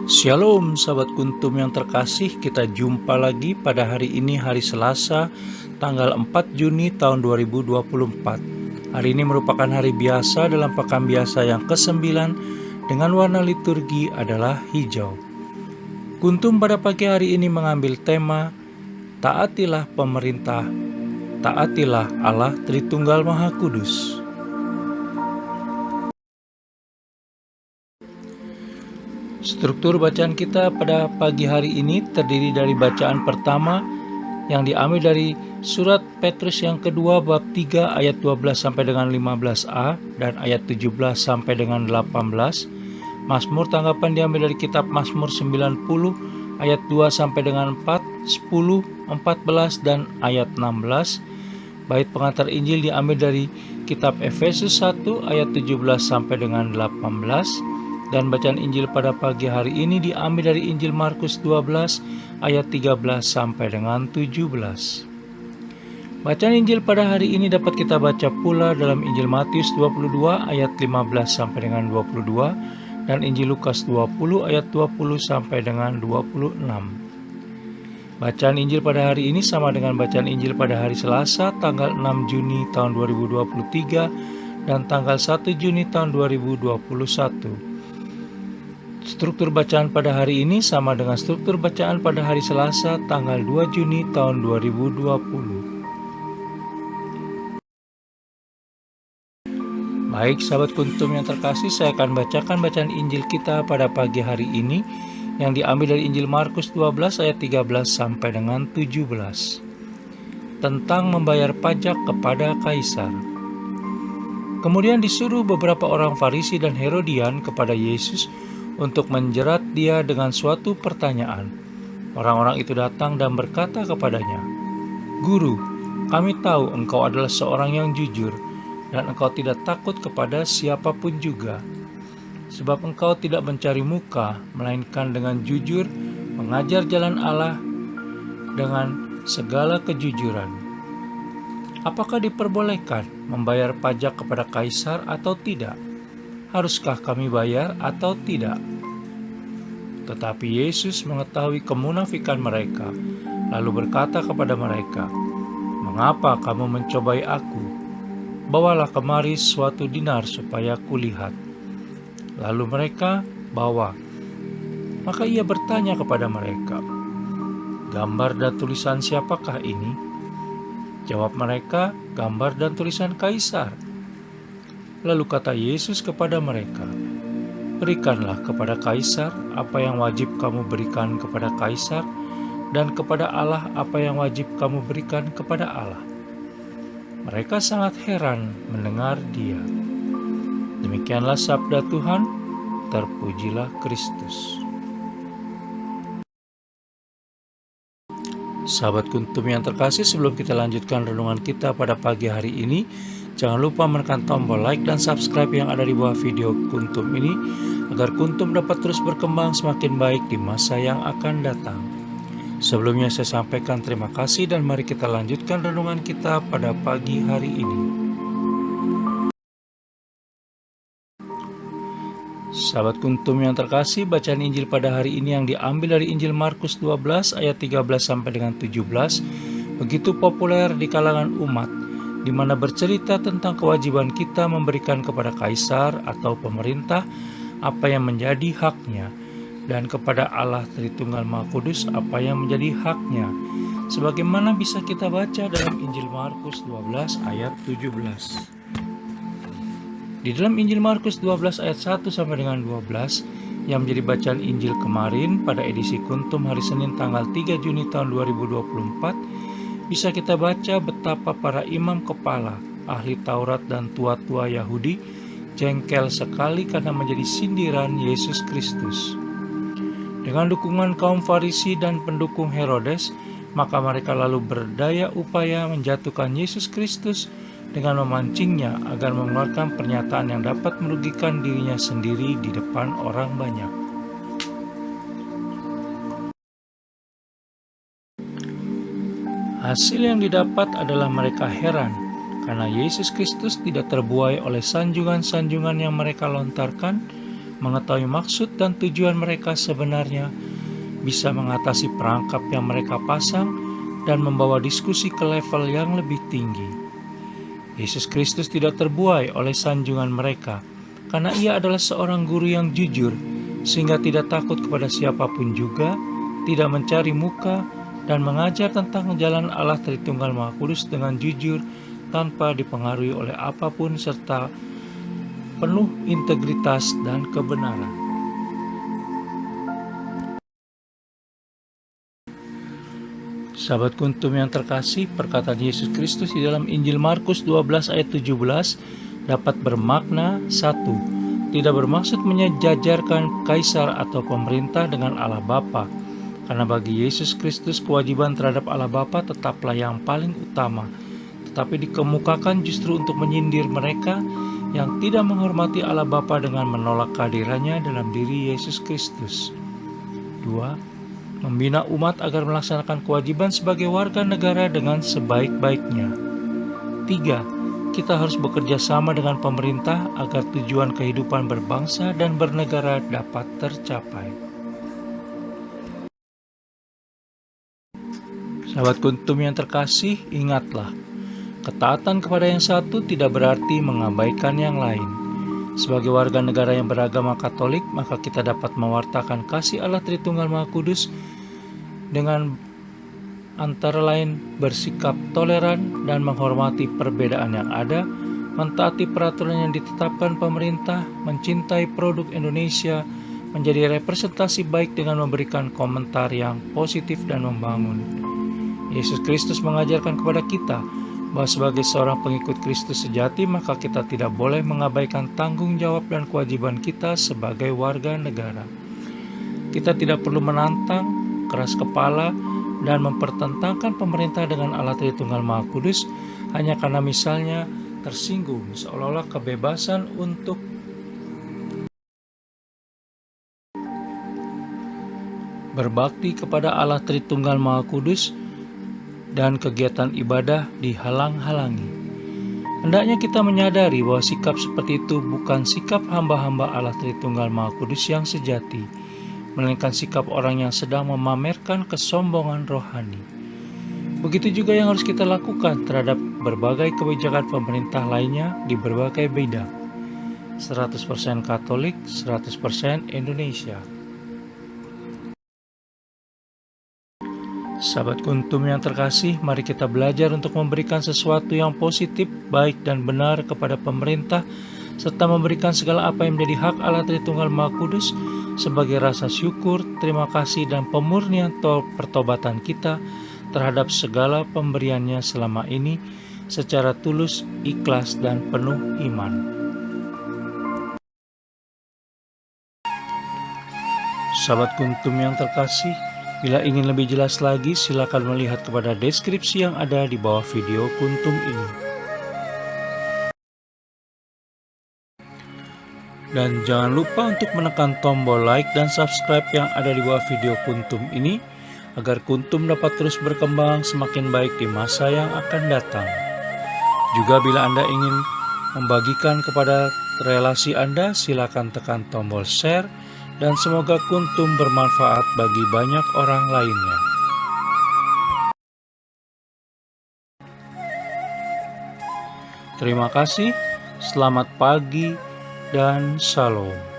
Shalom sahabat Kuntum yang terkasih, kita jumpa lagi pada hari ini, hari Selasa tanggal 4 Juni tahun 2024. Hari ini merupakan hari biasa dalam pekan biasa yang ke-9 dengan warna liturgi adalah hijau. Kuntum pada pagi hari ini mengambil tema Taatilah pemerintah, taatilah Allah Tritunggal Maha Kudus. Struktur bacaan kita pada pagi hari ini terdiri dari bacaan pertama yang diambil dari surat Petrus yang kedua bab 3 ayat 12 sampai dengan 15a dan ayat 17 sampai dengan 18. Mazmur tanggapan diambil dari kitab Mazmur 90 ayat 2 sampai dengan 4, 10, 14 dan ayat 16. Bait pengantar Injil diambil dari kitab Efesus 1 ayat 17 sampai dengan 18. Dan bacaan Injil pada pagi hari ini diambil dari Injil Markus 12 ayat 13 sampai dengan 17. Bacaan Injil pada hari ini dapat kita baca pula dalam Injil Matius 22 ayat 15 sampai dengan 22 dan Injil Lukas 20 ayat 20 sampai dengan 26. Bacaan Injil pada hari ini sama dengan bacaan Injil pada hari Selasa tanggal 6 Juni tahun 2023 dan tanggal 1 Juni tahun 2021. Struktur bacaan pada hari ini sama dengan struktur bacaan pada hari Selasa tanggal 2 Juni tahun 2020. Baik sahabat Kuntum yang terkasih, saya akan bacakan bacaan Injil kita pada pagi hari ini yang diambil dari Injil Markus 12 ayat 13 sampai dengan 17. Tentang membayar pajak kepada Kaisar. Kemudian disuruh beberapa orang Farisi dan Herodian kepada Yesus untuk menjerat dia dengan suatu pertanyaan. Orang-orang itu datang dan berkata kepadanya, "Guru, kami tahu engkau adalah seorang yang jujur, dan engkau tidak takut kepada siapapun juga. Sebab engkau tidak mencari muka, melainkan dengan jujur mengajar jalan Allah dengan segala kejujuran. Apakah diperbolehkan membayar pajak kepada Kaisar atau tidak? Haruskah kami bayar atau tidak?" Tetapi Yesus mengetahui kemunafikan mereka, lalu berkata kepada mereka, "Mengapa kamu mencobai aku? Bawalah kemari suatu dinar supaya kulihat." Lalu mereka bawa. Maka ia bertanya kepada mereka, "Gambar dan tulisan siapakah ini?" Jawab mereka, "Gambar dan tulisan Kaisar." Lalu kata Yesus kepada mereka, "Berikanlah kepada Kaisar apa yang wajib kamu berikan kepada Kaisar, dan kepada Allah apa yang wajib kamu berikan kepada Allah." Mereka sangat heran mendengar dia. Demikianlah sabda Tuhan, terpujilah Kristus. Sahabat Kuntum yang terkasih, sebelum kita lanjutkan renungan kita pada pagi hari ini, jangan lupa menekan tombol like dan subscribe yang ada di bawah video Kuntum ini, agar Kuntum dapat terus berkembang semakin baik di masa yang akan datang. Sebelumnya saya sampaikan terima kasih dan mari kita lanjutkan renungan kita pada pagi hari ini. Sahabat Kuntum yang terkasih, bacaan Injil pada hari ini yang diambil dari Injil Markus 12 ayat 13 sampai dengan 17 begitu populer di kalangan umat, di mana bercerita tentang kewajiban kita memberikan kepada Kaisar atau pemerintah apa yang menjadi haknya, dan kepada Allah Tritunggal Maha Kudus apa yang menjadi haknya, sebagaimana bisa kita baca dalam Injil Markus 12 ayat 17. Di dalam Injil Markus 12 ayat 1 sampai dengan 12 yang menjadi bacaan Injil kemarin pada edisi Kuntum hari Senin tanggal 3 Juni tahun 2024, bisa kita baca betapa para imam kepala, ahli Taurat dan tua-tua Yahudi jengkel sekali karena menjadi sindiran Yesus Kristus. Dengan dukungan kaum Farisi dan pendukung Herodes, maka mereka lalu berdaya upaya menjatuhkan Yesus Kristus dengan memancingnya agar mengeluarkan pernyataan yang dapat merugikan dirinya sendiri di depan orang banyak. Hasil yang didapat adalah mereka heran karena Yesus Kristus tidak terbuai oleh sanjungan-sanjungan yang mereka lontarkan, mengetahui maksud dan tujuan mereka sebenarnya, bisa mengatasi perangkap yang mereka pasang, dan membawa diskusi ke level yang lebih tinggi. Yesus Kristus tidak terbuai oleh sanjungan mereka, karena ia adalah seorang guru yang jujur, sehingga tidak takut kepada siapapun juga, tidak mencari muka, dan mengajar tentang jalan Allah Tritunggal Maha Kudus dengan jujur, tanpa dipengaruhi oleh apapun, serta penuh integritas dan kebenaran. Sahabat Kuntum yang terkasih, perkataan Yesus Kristus di dalam Injil Markus 12 ayat 17 dapat bermakna: 1. Tidak bermaksud menyejajarkan kaisar atau pemerintah dengan Allah Bapa, karena bagi Yesus Kristus kewajiban terhadap Allah Bapa tetaplah yang paling utama, tetapi dikemukakan justru untuk menyindir mereka yang tidak menghormati Allah Bapa dengan menolak kehadirannya dalam diri Yesus Kristus. 2. Membina umat agar melaksanakan kewajiban sebagai warga negara dengan sebaik-baiknya. 3. Kita harus bekerja sama dengan pemerintah agar tujuan kehidupan berbangsa dan bernegara dapat tercapai. Sahabat Kuntum yang terkasih, ingatlah, ketaatan kepada yang satu tidak berarti mengabaikan yang lain. Sebagai warga negara yang beragama Katolik, maka kita dapat mewartakan kasih Allah Tritunggal Maha Kudus dengan antara lain bersikap toleran dan menghormati perbedaan yang ada, mentaati peraturan yang ditetapkan pemerintah, mencintai produk Indonesia, menjadi representasi baik dengan memberikan komentar yang positif dan membangun. Yesus Kristus mengajarkan kepada kita bahwa sebagai seorang pengikut Kristus sejati, maka kita tidak boleh mengabaikan tanggung jawab dan kewajiban kita sebagai warga negara. Kita tidak perlu menantang, keras kepala, dan mempertentangkan pemerintah dengan Allah Tritunggal Maha Kudus hanya karena misalnya tersinggung, seolah-olah kebebasan untuk berbakti kepada Allah Tritunggal Maha Kudus dan kegiatan ibadah dihalang-halangi. Hendaknya kita menyadari bahwa sikap seperti itu bukan sikap hamba-hamba Allah Tritunggal Maha Kudus yang sejati, melainkan sikap orang yang sedang memamerkan kesombongan rohani. Begitu juga yang harus kita lakukan terhadap berbagai kebijakan pemerintah lainnya di berbagai bidang. 100% Katolik, 100% Indonesia. Sahabat Kuntum yang terkasih, mari kita belajar untuk memberikan sesuatu yang positif, baik dan benar kepada pemerintah, serta memberikan segala apa yang menjadi hak Allah Tritunggal Maha Kudus sebagai rasa syukur, terima kasih, dan pemurnian pertobatan kita terhadap segala pemberiannya selama ini secara tulus, ikhlas, dan penuh iman. Sahabat Kuntum yang terkasih, bila ingin lebih jelas lagi, silakan melihat kepada deskripsi yang ada di bawah video Kuntum ini. Dan jangan lupa untuk menekan tombol like dan subscribe yang ada di bawah video Kuntum ini, agar Kuntum dapat terus berkembang semakin baik di masa yang akan datang. Juga bila Anda ingin membagikan kepada relasi Anda, silakan tekan tombol share, dan semoga Kuntum bermanfaat bagi banyak orang lainnya. Terima kasih, selamat pagi, dan shalom.